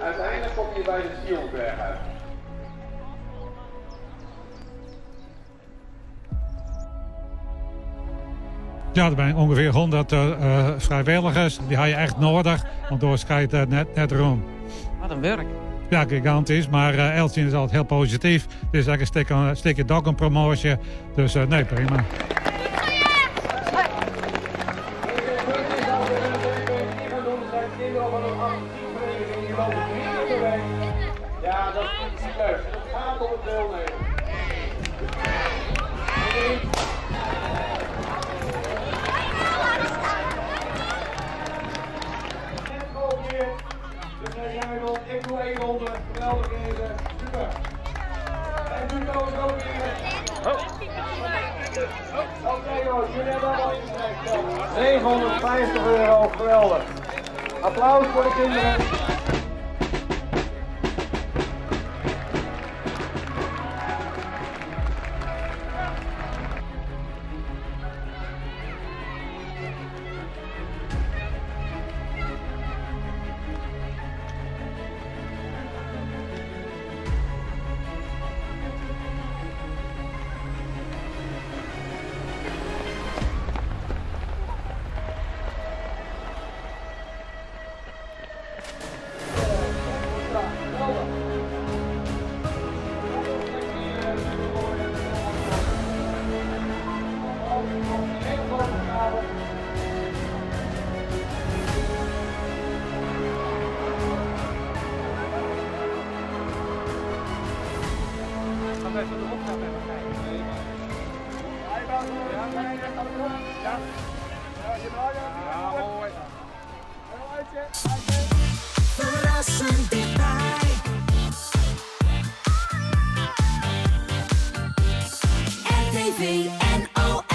Uiteindelijk kom je bij de Zielberg uit. Ja, er zijn ongeveer 100 vrijwilligers. Die had je echt nodig, want door schijt net rond. Wat een werk. Ja, gigantisch, maar Eltjen is altijd heel positief. Dus ik stik je ook een promotie. Dus nee, prima. Ja, dat is niet leuk. Het gaat om het deelnemen. Dus jij wilt, ik doe 1 ronde, geweldig deze, super. En nu komen we ook weer. Oké jongens, jullie hebben allemaal ingeschreven. 950 euro, geweldig. Applaus voor de kinderen. Verrassend dichtbij. RTV NOS.